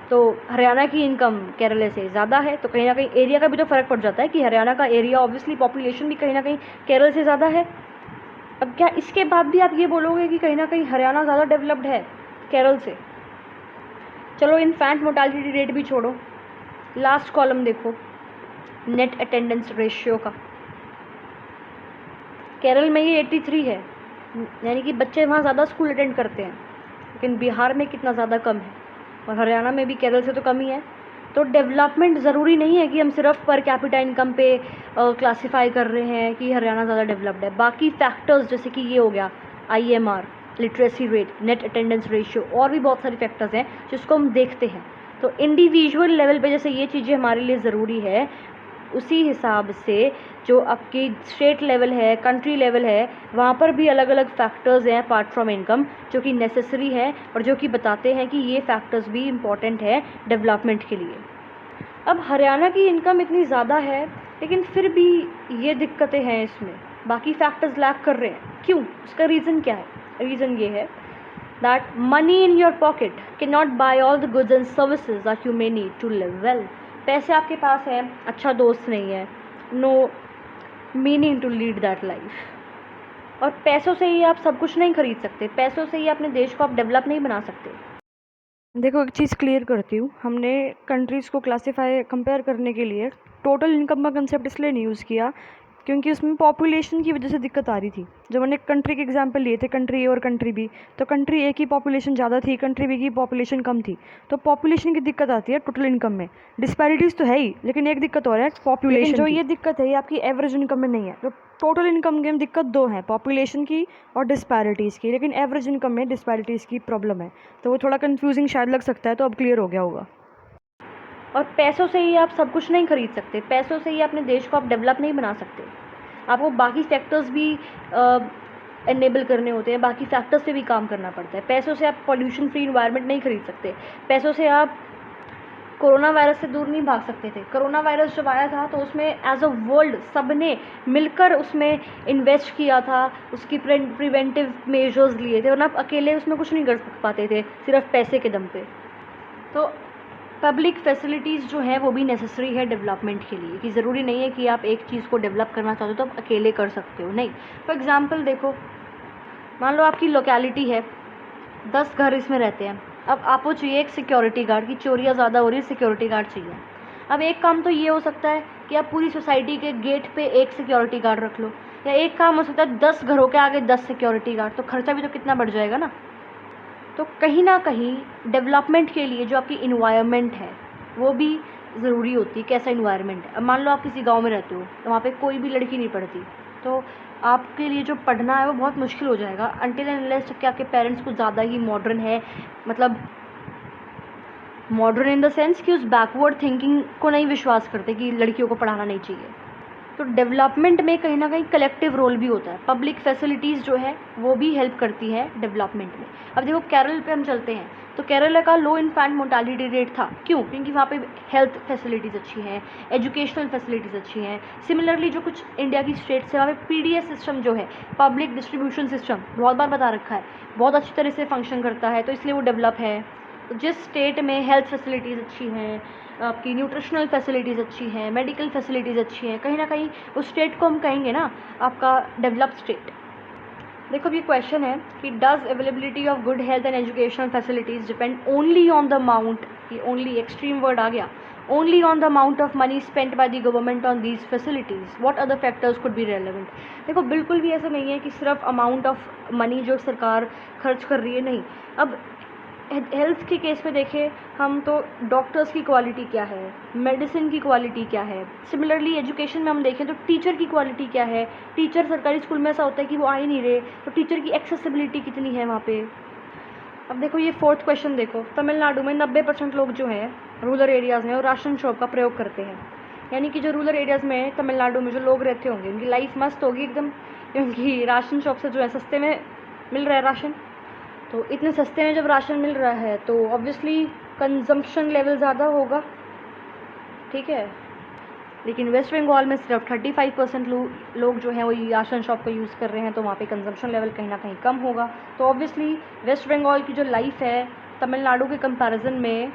तो हरियाणा की इनकम केरल से ज़्यादा है, तो कहीं ना कहीं एरिया का भी तो फ़र्क पड़ जाता है कि हरियाणा का एरिया ऑब्वियसली पॉपुलेशन भी कहीं ना कहीं केरल से ज़्यादा है। अब क्या इसके बाद भी आप ये बोलोगे कि कहीं ना कहीं हरियाणा ज़्यादा डेवलप्ड है केरल से? चलो इन्फैंट मोर्टालिटी रेट भी छोड़ो, लास्ट कॉलम देखो नेट अटेंडेंस रेशियो का। केरल में ये 83 है, यानी कि बच्चे वहाँ ज़्यादा स्कूल अटेंड करते हैं, लेकिन बिहार में कितना ज़्यादा कम है, और हरियाणा में भी केरल से तो कम ही है। तो डेवलपमेंट ज़रूरी नहीं है कि हम सिर्फ पर कैपिटा इनकम पे क्लासीफाई कर रहे हैं कि हरियाणा ज़्यादा डेवलप्ड है। बाकी फैक्टर्स जैसे कि ये हो गया IMR, literacy rate, net attendance ratio, और भी बहुत सारे फैक्टर्स हैं जिसको हम देखते हैं। तो इंडिविजुअल लेवल पे जैसे ये चीज़ें हमारे लिए ज़रूरी है, उसी हिसाब से जो आपकी स्टेट लेवल है, कंट्री लेवल है, वहाँ पर भी अलग अलग फैक्टर्स हैं अपार्ट फ्रॉम इनकम जो कि नेसेसरी है और जो कि बताते हैं कि ये फैक्टर्स भी इम्पॉर्टेंट है डेवलपमेंट के लिए। अब हरियाणा की इनकम इतनी ज़्यादा है लेकिन फिर भी ये दिक्कतें हैं, इसमें बाकी फैक्टर्स लैक कर रहे हैं। क्यों? उसका रीज़न क्या है? रीज़न ये है that money in your pocket can not buy all the goods and services that you may need to live well. पैसे आपके पास है, अच्छा दोस्त नहीं है, no meaning to lead that life. और पैसों से ही आप सब कुछ नहीं खरीद सकते, पैसों से ही अपने देश को आप डेवलप नहीं बना सकते। देखो एक चीज़ क्लियर करती हूँ, हमने कंट्रीज़ को क्लासीफाई कंपेयर करने के लिए टोटल इनकम का कंसेप्ट इसलिए नहीं यूज़ किया क्योंकि उसमें पॉपुलेशन की वजह से दिक्कत आ रही थी। जब मैंने कंट्री के एग्जांपल लिए थे, कंट्री ए और कंट्री बी, तो कंट्री ए की पॉपुलेशन ज़्यादा थी, कंट्री बी की पॉपुलेशन कम थी, तो पॉपुलेशन की दिक्कत आती है टोटल इनकम में। डिस्पैरिटीज़ तो है ही, लेकिन एक दिक्कत और है पॉपुलेशन जो ये दिक्कत है ये आपकी एवरेज इनकम में नहीं है। तो टोटल इनकम में दिक्कत दो हैं, पॉपुलेशन की और डिस्पैरिटीज़ की, लेकिन एवरेज इनकम में डिस्पैरिटीज़ की प्रॉब्लम है। तो वो थोड़ा कन्फ्यूजिंग शायद लग सकता है, तो अब क्लियर हो गया होगा। और पैसों से ही आप सब कुछ नहीं खरीद सकते, पैसों से ही अपने देश को आप डेवलप नहीं बना सकते। आपको बाकी फैक्टर्स भी एनेबल करने होते हैं, बाकी फैक्टर्स से भी काम करना पड़ता है। पैसों से आप पॉल्यूशन फ्री इन्वायरमेंट नहीं खरीद सकते, पैसों से आप कोरोना वायरस से दूर नहीं भाग सकते थे। कोरोना वायरस जब आया था तो उसमें एज अ वर्ल्ड सब ने मिलकर उसमें इन्वेस्ट किया था, उसकी प्रिवेंटिव मेजर्स लिए थे, वरना आप अकेले उसमें कुछ नहीं कर पाते थे सिर्फ पैसे के दम पे। तो पब्लिक फैसिलिटीज़ जो है वो भी नेसेसरी है डेवलपमेंट के लिए, कि ज़रूरी नहीं है कि आप एक चीज़ को डेवलप करना चाहते हो तो आप अकेले कर सकते हो, नहीं। फॉर एग्ज़ाम्पल देखो, मान लो आपकी लोकेलिटी है, 10 घर इसमें रहते हैं, अब आपको चाहिए एक सिक्योरिटी गार्ड, की चोरियाँ ज़्यादा हो रही है, सिक्योरिटी गार्ड चाहिए। अब एक काम तो ये हो सकता है कि आप पूरी सोसाइटी के गेट पे एक सिक्योरिटी गार्ड रख लो, या एक काम हो सकता है 10 घरों के आगे 10 सिक्योरिटी गार्ड, तो खर्चा भी तो कितना बढ़ जाएगा ना। तो कहीं ना कहीं डेवलपमेंट के लिए जो आपकी इन्वायरमेंट है वो भी ज़रूरी होती है। कैसा इन्वायरमेंट है? अब मान लो आप किसी गांव में रहते हो, तो वहाँ पे कोई भी लड़की नहीं पढ़ती, तो आपके लिए जो पढ़ना है वो बहुत मुश्किल हो जाएगा अनटिल एंड अनलेस कि आपके पेरेंट्स कुछ ज़्यादा ही मॉडर्न है, मतलब मॉडर्न इन द सेंस कि उस बैकवर्ड थिंकिंग को नहीं विश्वास करते कि लड़कियों को पढ़ाना नहीं चाहिए। तो डेवलपमेंट में कहीं ना कहीं कलेक्टिव रोल भी होता है, पब्लिक फैसिलिटीज़ जो है वो भी हेल्प करती है डेवलपमेंट में। अब देखो केरल पे हम चलते हैं, तो केरल का लो इन्फेंट मोर्टालिटी रेट था, क्यों? क्योंकि वहाँ पे हेल्थ फैसिलिटीज़ अच्छी हैं, एजुकेशनल फैसिलिटीज़ अच्छी हैं। सिमिलरली जो कुछ इंडिया की स्टेट्स है वहाँ पे PDS सिस्टम जो है, पब्लिक डिस्ट्रीब्यूशन सिस्टम, बहुत बार बता रखा है, बहुत अच्छी तरह से फंक्शन करता है, तो इसलिए वो डेवलप है। तो जिस स्टेट में हेल्थ फैसिलिटीज़ अच्छी हैं, आपकी न्यूट्रिशनल फैसिलिटीज़ अच्छी हैं, मेडिकल फैसिलिटीज़ अच्छी हैं, कहीं ना कहीं उस स्टेट को हम कहेंगे ना आपका डेवलप्ड स्टेट। देखो ये क्वेश्चन है कि does availability of good health and educational facilities depend only on the amount, ये ओनली एक्सट्रीम वर्ड आ गया, only on the amount of money spent by the government on these facilities, what other factors could be relevant. देखो बिल्कुल भी ऐसा नहीं है कि सिर्फ अमाउंट ऑफ मनी जो सरकार खर्च कर रही है, नहीं। अब हेल्थ के केस में देखें हम, तो डॉक्टर्स की क्वालिटी क्या है, मेडिसिन की क्वालिटी क्या है। सिमिलरली एजुकेशन में हम देखें तो टीचर की क्वालिटी क्या है, टीचर सरकारी स्कूल में ऐसा होता है कि वो आ ही नहीं रहे, तो टीचर की एक्सेसिबिलिटी कितनी है वहाँ पे। अब देखो ये 4th क्वेश्चन देखो, तमिलनाडु में 90% लोग जो हैं रूरल एरियाज़ में वो राशन शॉप का प्रयोग करते हैं, यानी कि जो रूरल एरियाज़ में तमिलनाडु में जो लोग रहते होंगे उनकी लाइफ मस्त होगी एकदम, क्योंकि राशन शॉप से जो है सस्ते में मिल रहा है राशन। तो इतने सस्ते में जब राशन मिल रहा है तो ऑब्वियसली कंजम्पशन लेवल ज़्यादा होगा, ठीक है। लेकिन वेस्ट बंगाल में सिर्फ 35% लोग जो हैं वो राशन शॉप का यूज़ कर रहे हैं, तो वहाँ पे कंजम्पशन लेवल कहीं ना कहीं कम होगा। तो ऑब्वियसली वेस्ट बंगाल की जो लाइफ है तमिलनाडु के कंपैरिजन में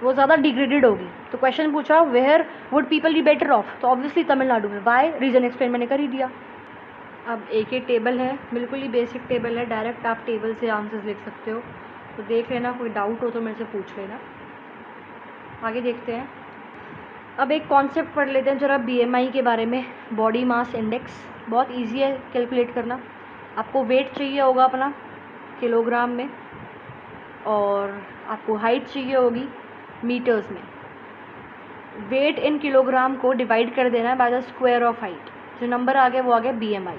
वो ज़्यादा डिग्रेडेड होगी। तो क्वेश्चन पूछा where would people be better off, तो ऑब्वियसली तमिलनाडु में। वाई? रीज़न एक्सप्लेन मैंने कर ही दिया। अब एक ही टेबल है, बिल्कुल ही बेसिक टेबल है, डायरेक्ट आप टेबल से आंसर्स लिख सकते हो, तो देख लेना, कोई डाउट हो तो मेरे से पूछ लेना। आगे देखते हैं। अब एक कॉन्सेप्ट पढ़ लेते हैं ज़रा BMI के बारे में, बॉडी मास इंडेक्स। बहुत इजी है कैलकुलेट करना। आपको वेट चाहिए होगा अपना किलोग्राम में, और आपको हाइट चाहिए होगी मीटर्स में। वेट इन किलोग्राम को डिवाइड कर देना है by the square of height. जो नंबर आ गया वो आ गया BMI।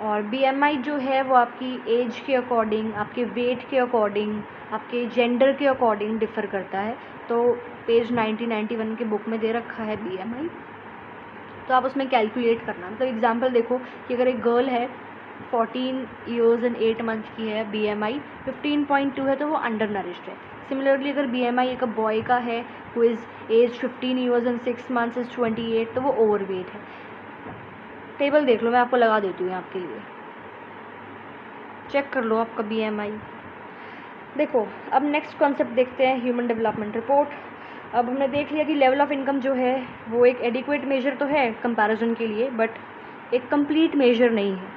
और BMI जो है वो आपकी एज के अकॉर्डिंग, आपके वेट के अकॉर्डिंग, आपके जेंडर के अकॉर्डिंग डिफ़र करता है। तो पेज 90-91 के बुक में दे रखा है BMI, तो आप उसमें कैलकुलेट करना। मतलब एग्जांपल देखो कि अगर एक गर्ल है 14 ईयर्स एंड 8 मंथ की है, BMI 15.2 है, तो वो अंडर नरिश्ड है। सिमिलरली अगर BMI एक बॉय का है who is age 15 years and 6 months is 28, तो वो ओवरवेट है। टेबल देख लो, मैं आपको लगा देती हूँ आपके लिए, चेक कर लो आपका BMI। देखो अब नेक्स्ट कॉन्सेप्ट देखते हैं, ह्यूमन डेवलपमेंट रिपोर्ट। अब हमने देख लिया कि लेवल ऑफ इनकम जो है वो एक एडिक्वेट मेजर तो है कंपैरिजन के लिए, बट एक कंप्लीट मेजर नहीं है,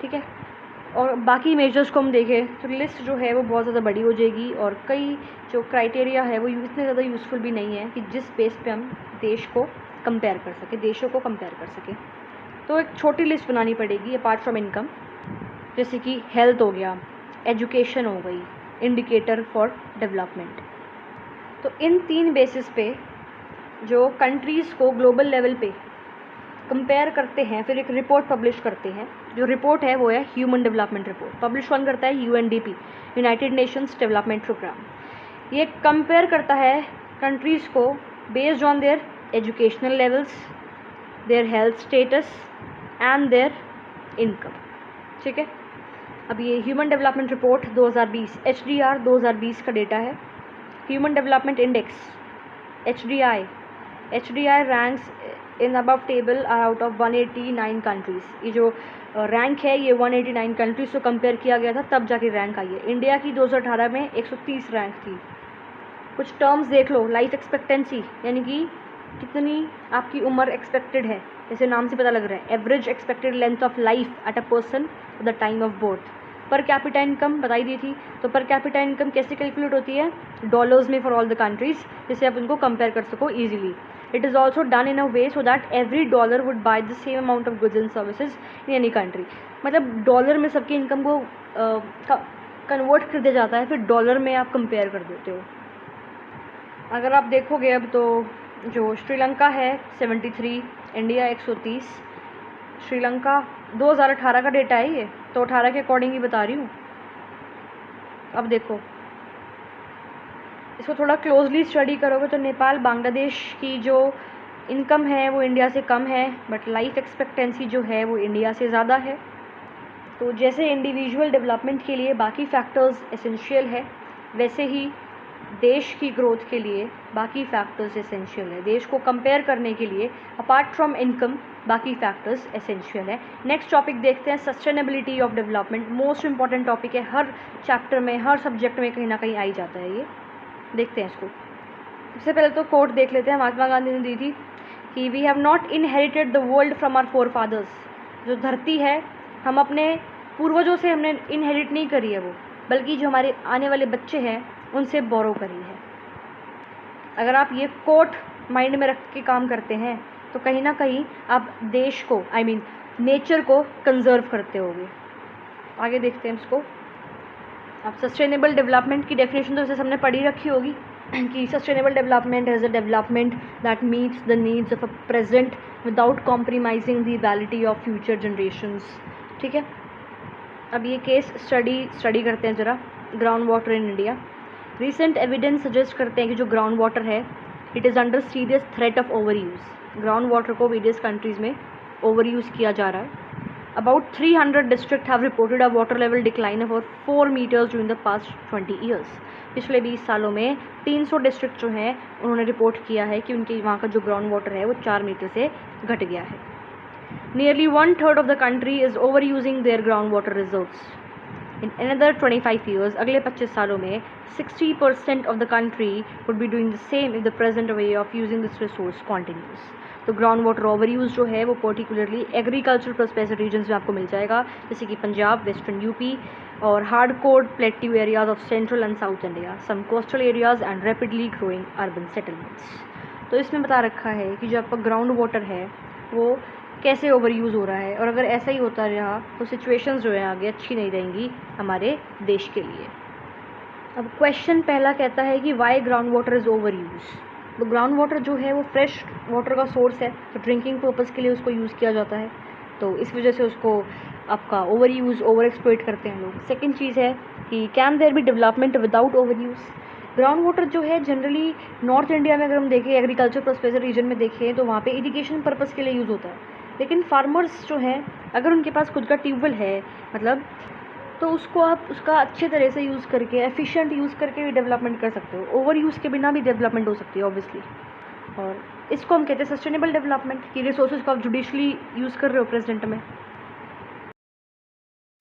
ठीक है। और बाकी मेजर्स को हम देखें तो लिस्ट जो है वो बहुत ज़्यादा बड़ी हो जाएगी, और कई जो क्राइटेरिया है वो इतने ज़्यादा यूज़फुल भी नहीं है कि जिस बेस पे हम देश को कंपेयर कर सकें, देशों को कंपेयर कर सकें। तो एक छोटी लिस्ट बनानी पड़ेगी अपार्ट फ्रॉम इनकम, जैसे कि हेल्थ हो गया, एजुकेशन हो गई, इंडिकेटर फॉर डेवलपमेंट। तो इन 3 बेसिस पे जो कंट्रीज़ को ग्लोबल लेवल पे कंपेयर करते हैं, फिर एक रिपोर्ट पब्लिश करते हैं। जो रिपोर्ट है वो है ह्यूमन डेवलपमेंट रिपोर्ट। पब्लिश कौन करता है? UNDP, United Nations Development Programme. ये कंपेयर करता है कंट्रीज़ को based on their educational levels, their health status and their income, ठीक है। अब ये ह्यूमन डेवलपमेंट रिपोर्ट 2020 HDR 2020 का डेटा है। Human development index HDI ranks in above table are out of 189 countries. ये जो रैंक है ये 189 कंट्रीज़ को कंपेयर किया गया था, तब जाके रैंक आई है। इंडिया की 2018 में 130 रैंक थी। कुछ टर्म्स देख लो, लाइफ एक्सपेक्टेंसी यानी कि कितनी आपकी उम्र एक्सपेक्टेड है, जैसे नाम से पता लग रहा है, average expected length of life at a person at the time of birth. पर कैपिटा इनकम बताई दी थी, तो पर कैपिटा इनकम कैसे कैलकुलेट होती है? डॉलर्स में फॉर ऑल द कंट्रीज़, जिससे आप उनको कंपेयर कर सको easily. It is also done in a way so that every dollar would by the same amount of goods and services in any country. मतलब डॉलर में सबकी इनकम को कन्वर्ट कर दिया जाता है, फिर डॉलर में आप कंपेयर कर देते हो। अगर आप देखोगे अब तो जो श्रीलंका है 73, इंडिया 130। श्रीलंका 2018 का डेटा है ये, तो 18 के अकॉर्डिंग ही बता रही हूँ। अब देखो इसको थोड़ा क्लोजली स्टडी करोगे तो नेपाल बांग्लादेश की जो इनकम है वो इंडिया से कम है, बट लाइफ एक्सपेक्टेंसी जो है वो इंडिया से ज़्यादा है। तो जैसे इंडिविजुअल डेवलपमेंट के लिए बाकी फैक्टर्स एसेंशियल है, वैसे ही देश की ग्रोथ के लिए बाकी फैक्टर्स एसेंशियल है। देश को कंपेयर करने के लिए अपार्ट फ्रॉम इनकम बाकी फैक्टर्स एसेंशियल है। नेक्स्ट टॉपिक देखते हैं, sustainability of development. Most important topic है, हर चैप्टर में हर सब्जेक्ट में कहीं ना कहीं आ ही जाता है ये। देखते हैं इसको। सबसे पहले तो कोट देख लेते हैं, महात्मा गांधी ने दी थी कि we have not inherited the world from our forefathers. जो धरती है हम अपने पूर्वजों से हमने इनहेरिट नहीं करी है वो, बल्कि जो हमारे आने वाले बच्चे हैं उनसे बोरो करी है। अगर आप ये कोट माइंड में रख के काम करते हैं तो कहीं ना कहीं आप देश को नेचर को कंजर्व करते होगे। आगे देखते हैं इसको। अब सस्टेनेबल डेवलपमेंट की डेफिनेशन तो जैसे हमने पढ़ी रखी होगी कि sustainable development is a development that meets the needs of a present without compromising the वैलिटी of future generations, ठीक है। अब ये केस स्टडी करते हैं ज़रा, ground water in India. Recent evidence suggest करते हैं कि जो ग्राउंड वाटर है it is under serious threat of over use. Ground water को वेरियस कंट्रीज़ में ओवर यूज़ किया जा रहा है। About 300 districts have reported a water level decline of 4 meters during the past 20 years. पिछले 20 सालों में 300 डिस्ट्रिक्ट जो हैं उन्होंने रिपोर्ट किया है कि उनके वहाँ का जो ग्राउंड वाटर है वो 4 मीटर से घट गया है। Nearly 1/3 of the country is overusing their groundwater reserves. In another 25 years, अगले 25 सालों में 60% of the country would be doing the same if the present way of using this resource continues. तो ग्राउंड वाटर ओवर यूज़ जो है वो पर्टिकुलरली एग्रीकल्चर प्रोस्पेरिटी रीजन्स में आपको मिल जाएगा, जैसे कि पंजाब, वेस्टर्न यूपी और hard core plateau areas of central and south India, some coastal areas and rapidly growing urban settlements. तो इसमें बता रखा है कि जो आपका ग्राउंड वाटर है वो कैसे ओवर यूज़ हो रहा है, और अगर ऐसा ही होता रहा तो सिचुएशंस जो है आगे अच्छी नहीं रहेंगी हमारे देश के लिए। अब क्वेश्चन पहला कहता है कि why ground water is over use. तो ग्राउंड वाटर जो है वो फ्रेश वाटर का सोर्स है, तो ड्रिंकिंग पर्पज़ के लिए उसको यूज़ किया जाता है, तो इस वजह से उसको आपका ओवर यूज़, ओवर एक्सप्लॉइट करते हैं लोग। सेकंड चीज़ है कि can there be development without over use. Ground water जो है जनरली नॉर्थ इंडिया में अगर हम देखें, एग्रीकल्चर प्रोस्पेरिटी रीजन में देखें, तो वहाँ पे इरिगेशन पर्पज़ के लिए यूज़ होता है, लेकिन फार्मर्स जो हैं अगर उनके पास खुद का ट्यूबवेल है मतलब, तो उसको आप उसका अच्छे तरह से यूज़ करके, एफिशिएंट यूज़ करके भी डेवलपमेंट कर सकते हो। ओवर यूज़ के बिना भी डेवलपमेंट हो सकती है ऑब्वियसली, और इसको हम कहते हैं सस्टेनेबल डेवलपमेंट, कि रिसोर्सेज को आप जुडिशली यूज़ कर रहे हो प्रेजेंट में।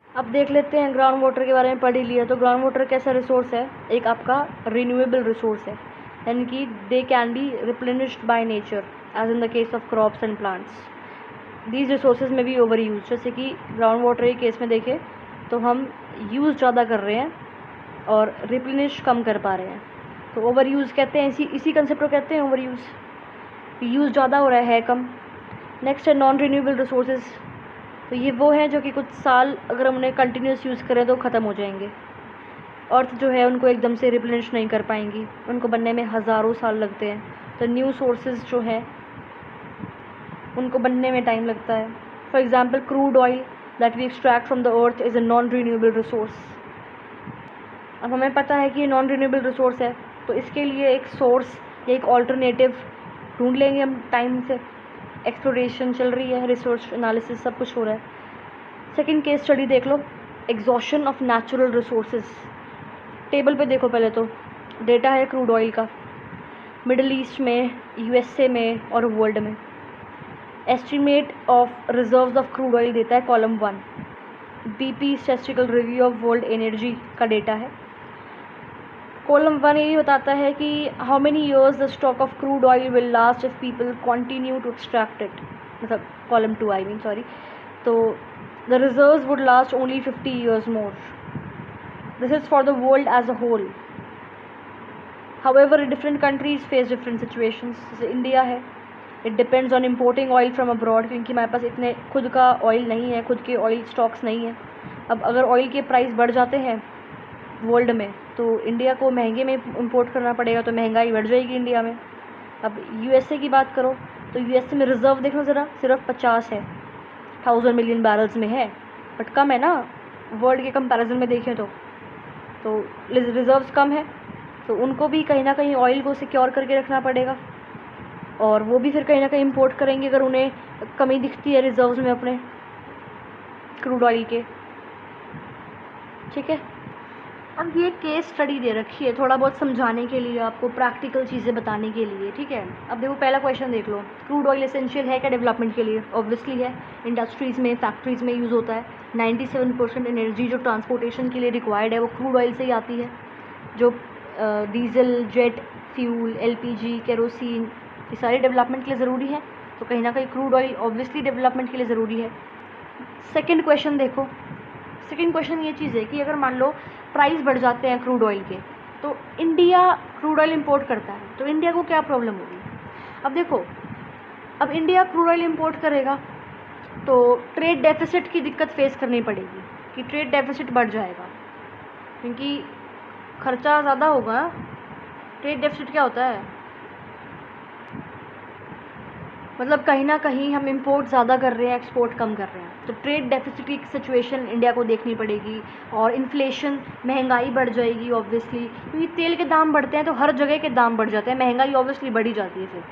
अब देख लेते हैं, ग्राउंड वाटर के बारे में पढ़ ही लिया, तो ग्राउंड वाटर कैसा रिसोर्स है, एक आपका रिन्यूएबल रिसोर्स है, यानी कि they can be replenished by nature as in the case of crops and plants. These resources में भी ओवर यूज, जैसे कि ग्राउंड वाटर के केस में देखें तो हम यूज़ ज़्यादा कर रहे हैं और रिप्लेनिश कम कर पा रहे हैं, तो ओवर यूज़ कहते हैं, इसी कंसेप्ट को कहते हैं ओवर यूज़ ज़्यादा हो रहा है कम। नेक्स्ट है नॉन रिन्यूएबल रिसोर्सेज, तो ये वो हैं जो कि कुछ साल अगर हम उन्हें कंटिन्यूस यूज़ करें तो ख़त्म हो जाएंगे। अर्थ जो है उनको एकदम से रिप्लेनिश नहीं कर पाएंगी, उनको बनने में हज़ारों साल लगते हैं, तो न्यू सोर्सेज जो हैं उनको बनने में टाइम लगता है। For example crude oil that we extract from the earth is a non renewable resource. अब हमें पता है कि ये नॉन रिन्यूएबल रिसोर्स है, तो इसके लिए एक सोर्स या एक ऑल्टरनेटिव ढूंढ लेंगे हम टाइम से। एक्सप्लोरेशन चल रही है, रिसोर्स एनालिसिस सब कुछ हो रहा है। सेकंड केस स्टडी देख लो, exhaustion of natural resources. Table पे देखो, पहले तो डेटा है क्रूड ऑयल का, मिडल ईस्ट में, यूएसए में और वर्ल्ड में। Estimate of reserves of crude oil देता है column 1। BP statistical review of world energy का डेटा है। कॉलम 1 ये भी बताता है कि how many years the stock of crude oil will last if people continue to extract it, मतलब कॉलम 2 आई मीन सॉरी, तो the reserves would last only 50 years more. This is for the world as a whole. However different countries face different situations. जैसे इंडिया है, it depends on importing oil from abroad, क्योंकि हमारे पास इतने खुद का ऑयल नहीं है, खुद के ऑयल स्टॉक्स नहीं है। अब अगर ऑयल के प्राइस बढ़ जाते हैं वर्ल्ड में तो इंडिया को महंगे में इंपोर्ट करना पड़ेगा, तो महंगाई बढ़ जाएगी इंडिया में। अब यूएसए की बात करो तो यूएसए में रिज़र्व देखो ज़रा, सिर्फ 50 है, 1000 मिलियन बैरल्स में है, बट कम है ना वर्ल्ड के कंपैरिजन में देखें तो रिज़र्व्स कम है, तो उनको भी कहीं ना कहीं ऑयल को सिक्योर करके रखना पड़ेगा, और वो भी फिर कहीं ना कहीं इंपोर्ट करेंगे अगर उन्हें कमी दिखती है रिजर्व्स में अपने क्रूड ऑयल के। ठीक है, अब ये केस स्टडी दे रखी है थोड़ा बहुत समझाने के लिए, आपको प्रैक्टिकल चीज़ें बताने के लिए। ठीक है, अब देखो पहला क्वेश्चन देख लो, क्रूड ऑयल एसेंशियल है क्या डेवलपमेंट के लिए? ऑब्वियसली है, इंडस्ट्रीज़ में, फैक्ट्रीज़ में यूज़ होता है। 97% एनर्जी जो ट्रांसपोर्टेशन के लिए रिक्वायर्ड है वो क्रूड ऑयल से ही आती है। जो diesel, jet fuel, LPG, kerosene, ये सारे डेवलपमेंट के लिए ज़रूरी है, तो कहीं ना कहीं क्रूड ऑयल ऑब्वियसली डेवलपमेंट के लिए ज़रूरी है। सेकंड क्वेश्चन देखो, सेकंड क्वेश्चन ये चीज़ है कि अगर मान लो प्राइस बढ़ जाते हैं क्रूड ऑयल के, तो इंडिया क्रूड ऑयल इंपोर्ट करता है, तो इंडिया को क्या प्रॉब्लम होगी? अब देखो, अब इंडिया क्रूड ऑयल इंपोर्ट करेगा तो ट्रेड डेफिसिट की दिक्कत फेस करनी पड़ेगी, कि ट्रेड डेफिसिट बढ़ जाएगा, क्योंकि खर्चा ज़्यादा होगा। ट्रेड डेफिसिट क्या होता है? मतलब कहीं ना कहीं हम इंपोर्ट ज़्यादा कर रहे हैं, एक्सपोर्ट कम कर रहे हैं, तो ट्रेड डेफिसिट की सिचुएशन इंडिया को देखनी पड़ेगी, और इन्फ्लेशन, महंगाई बढ़ जाएगी ऑब्वियसली, क्योंकि तेल के दाम बढ़ते हैं तो हर जगह के दाम बढ़ जाते हैं, महंगाई ऑब्वियसली बढ़ी जाती है फिर।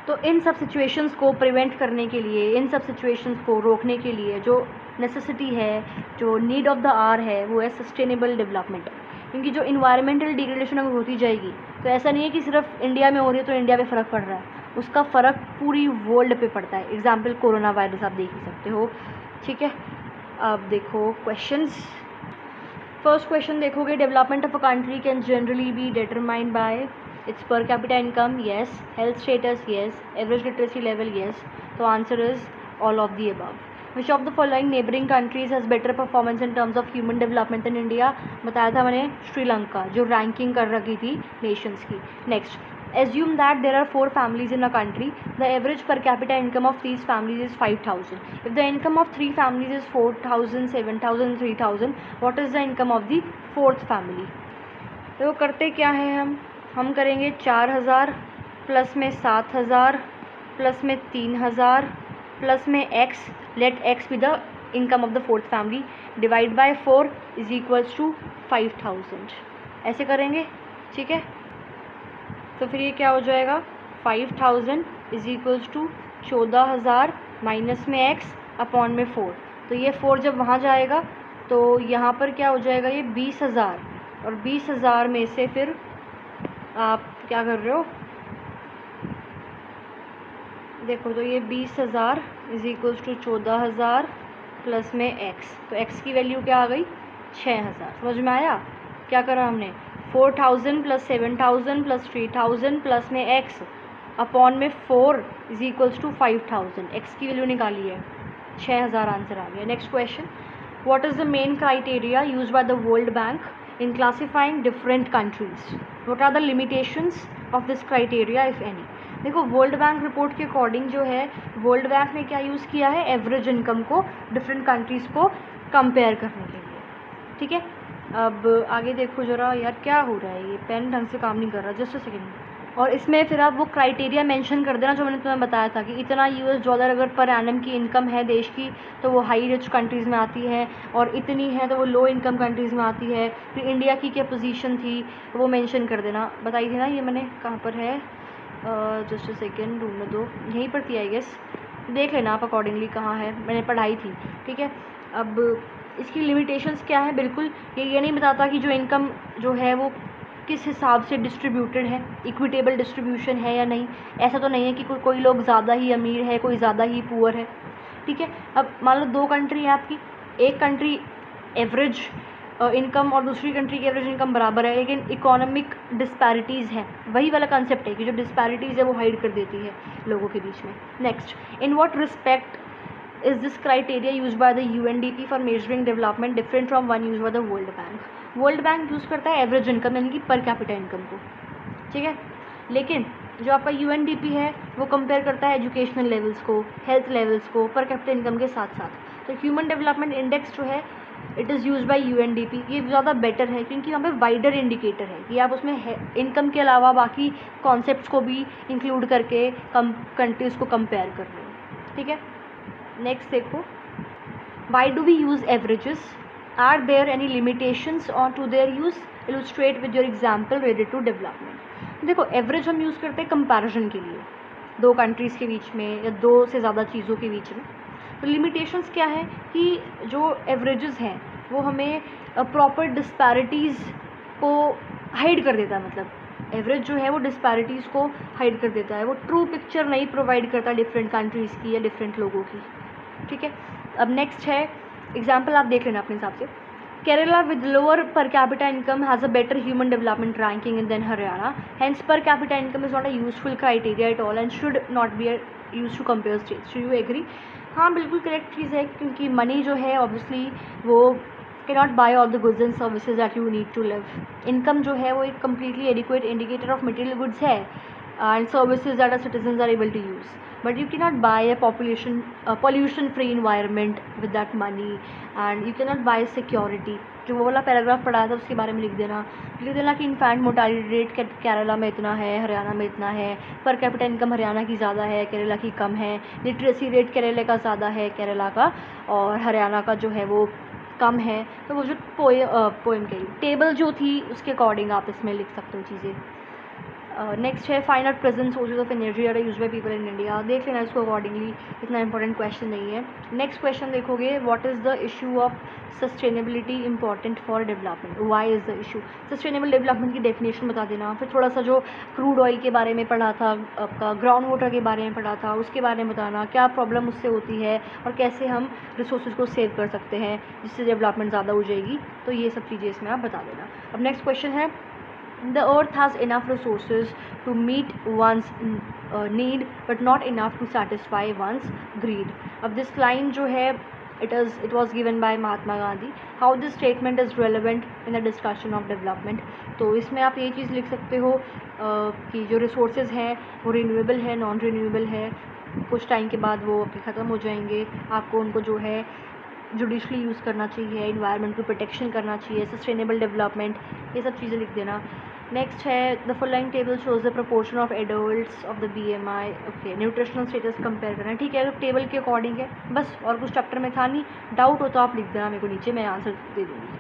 तो इन सब सिचुएशंस को प्रिवेंट करने के लिए, इन सब सिचुएशंस को रोकने के लिए जो नेसेसिटी है, जो नीड ऑफ द आवर है, वो है सस्टेनेबल डेवलपमेंट। क्योंकि जो इन्वायरमेंटल डिग्रेडेशन अगर होती जाएगी तो ऐसा नहीं है कि सिर्फ इंडिया में हो रही है तो इंडिया पे फ़र्क पड़ रहा है, उसका फ़र्क पूरी वर्ल्ड पे पड़ता है। एग्जाम्पल कोरोना वायरस आप देख ही सकते हो। ठीक है, अब देखो क्वेश्चंस। फर्स्ट क्वेश्चन देखोगे, development of a country can generally be determined by its per capita income, yes. Health status, yes. Average literacy level, yes. तो answer is all of the above. Which of the following neighbouring countries has better performance in terms of human development in India? बताया था मैंने श्रीलंका, जो रैंकिंग कर रखी थी नेशंस की. Next, assume that there are 4 families in a country. The average per capita income of these families is 5,000. If the income of 3 families is 4,000, 7,000, 3,000, what is the income of the 4th family? तो करते क्या है, हम करेंगे 4,000 प्लस में 7,000 प्लस में 3,000 प्लस में x, let x be the income of the 4th family, divide by 4 is equals to 5,000. ऐसे करेंगे, ठीक है. तो फिर ये क्या हो जाएगा, 5,000 इज इक्वल्स टू 14,000 माइनस में x अपॉन में 4. तो ये 4 जब वहाँ जाएगा तो यहाँ पर क्या हो जाएगा, ये 20,000. और 20,000 में से फिर आप क्या कर रहे हो, देखो, तो ये 20,000 इज इक्वल्स टू 14,000 प्लस में x. तो x की वैल्यू क्या आ गई, 6,000. समझ में आया क्या करा हमने, 4,000 प्लस 7,000 प्लस 3,000 प्लस में x अपॉन में 4 इज इक्वल्स टू 5,000. x की वैल्यू निकाली है, 6,000 आंसर आ गया. Next question, what is the main criteria used by the world bank in classifying different countries? What are the limitations of this criteria if any? देखो, वर्ल्ड बैंक रिपोर्ट के अकॉर्डिंग जो है, वर्ल्ड बैंक ने क्या यूज़ किया है, एवरेज इनकम को डिफरेंट कंट्रीज़ को कंपेयर करने के लिए. ठीक है, अब आगे देखो ज़रा, यार क्या हो रहा है, ये पेन ढंग से काम नहीं कर रहा, जस्ट अ सेकेंड. और इसमें फिर आप वो क्राइटेरिया मेंशन कर देना जो मैंने तुम्हें बताया था कि इतना $US अगर पर एनम की इनकम है देश की तो वो हाई रिच कंट्रीज़ में आती है, और इतनी है तो वो लो इनकम कंट्रीज़ में आती है. फिर इंडिया की क्या पोजीशन थी वो मेंशन कर देना. बताई थी ना ये मैंने, कहाँ पर है, जस्ट अ सेकेंड, ढूंढने दो, यहीं पर थी आई गेस, देख लेना आप अकॉर्डिंगली कहाँ है, मैंने पढ़ाई थी. ठीक है, अब इसकी लिमिटेशंस क्या है, बिल्कुल ये नहीं बताता कि जो इनकम जो है वो किस हिसाब से डिस्ट्रीब्यूटेड है, इक्विटेबल डिस्ट्रीब्यूशन है या नहीं. ऐसा तो नहीं है कि कोई लोग ज़्यादा ही अमीर है, कोई ज़्यादा ही पुअर है. ठीक है, अब मान लो 2 कंट्री है आपकी, एक कंट्री एवरेज इनकम और दूसरी कंट्री की एवरेज इनकम बराबर है, लेकिन इकोनॉमिक डिस्पैरिटीज़ हैं. वही वाला कंसेप्ट है कि जो डिस्पैरिटीज़ है वो हाइड कर देती है लोगों के बीच में. Next, in what respect is this criteria used by the UNDP for measuring development different from one used by the World Bank? World bank use करता है एवरेज इनकम यानी कि पर कैपिटा इनकम को. ठीक है, लेकिन जो आपका UNDP है वो कंपेयर करता है एजुकेशनल लेवल्स को, हेल्थ लेवल्स को पर कैपिटा इनकम के साथ साथ. तो ह्यूमन डेवलपमेंट इंडेक्स जो है it is use by UNDP. ये ज़्यादा बेटर है क्योंकि वहाँ पे वाइडर इंडिकेटर है कि आप उसमें इनकम के अलावा बाकी कॉन्सेप्ट्स को भी इंक्लूड करके कंट्रीज़ को कंपेयर कर रहे हो. ठीक है, नेक्स्ट देखो, why do we use averages, are there any limitations on to their use, illustrate with your example related to development. देखो, एवरेज हम यूज़ करते हैं कंपैरिजन के लिए 2 कंट्रीज़ के बीच में या 2 से ज़्यादा चीज़ों के बीच में. तो लिमिटेशंस क्या है कि जो एवरेजेस हैं वो हमें प्रॉपर डिस्पैरिटीज़ को हाइड कर देता है. मतलब एवरेज जो है वो डिस्पैरिटीज़ को हाइड कर देता है, वो ट्रू पिक्चर नहीं प्रोवाइड करता डिफरेंट कंट्रीज़ की या डिफरेंट लोगों की. ठीक है, अब नेक्स्ट है एग्जाम्पल, आप देख लेना अपने हिसाब से. Kerala with lower per capita income has a better human development ranking than Haryana, hence per capita income is not a useful criteria at all and should not be use to compare states. Do you agree? हाँ, बिल्कुल करेक्ट चीज़ है, क्योंकि मनी जो है ऑब्वियसली वो cannot buy all the goods and services that you need to live. Income जो है वो एक completely adequate indicator of material goods है and services that our citizens are able to use. But you cannot buy a pollution-free environment with that money, and you cannot buy security. जो वो वाला पैराग्राफ पढ़ाया था उसके बारे में लिख देना कि इन्फेंट मोर्टालिटी रेट केरला में इतना है, हरियाणा में इतना है, पर कैपिटा इनकम हरियाणा की ज़्यादा है, केरला की कम है, लिटरेसी रेट केरला का ज़्यादा है केरला का, और हरियाणा का जो है वो कम है. तो वो जो पोएम की टेबल जो थी उसके अकॉर्डिंग आप इसमें लिख सकते हो चीज़ें. नेक्स्ट है find out present sources of energy are use by people in India. देख लेना इसको अकॉर्डिंगली, इतना इंपॉर्टेंट क्वेश्चन नहीं है. नेक्स्ट क्वेश्चन देखोगे, what is the issue of sustainability important for development, why is the issue. Sustainable development की डेफिनेशन बता देना. फिर थोड़ा सा जो क्रूड ऑयल के बारे में पढ़ा था, आपका ग्राउंड वाटर के बारे में पढ़ा था, उसके बारे में बताना क्या प्रॉब्लम उससे होती है और कैसे हम रिसोर्सेज को सेव कर सकते हैं जिससे डेवलपमेंट ज़्यादा हो जाएगी. तो ये सब चीज़ें इसमें आप बता देना. अब नेक्स्ट क्वेश्चन है, The earth has enough resources to meet one's need but not enough to satisfy one's greed. अब this line जो है it was given by Mahatma Gandhi. How this statement is relevant in the discussion of development. तो इसमें आप ये चीज़ लिख सकते हो कि जो resources हैं वो renewable है, non renewable है, कुछ टाइम के बाद वो ख़त्म हो जाएंगे. आपको उनको जो है जुडिशली यूज़ करना चाहिए, इन्वायरमेंट को प्रोटेक्शन करना चाहिए, सस्टेनेबल डेवलपमेंट, ये सब चीज़ें लिख देना. नेक्स्ट है the following table shows the proportion of adults of the BMI. Okay, nutritional status compare करना. ठीक है, तो टेबल के अकॉर्डिंग है बस, और कुछ चैप्टर में था नहीं. डाउट हो तो आप लिख देना मेरे को नीचे, मैं आंसर दे दूँगी.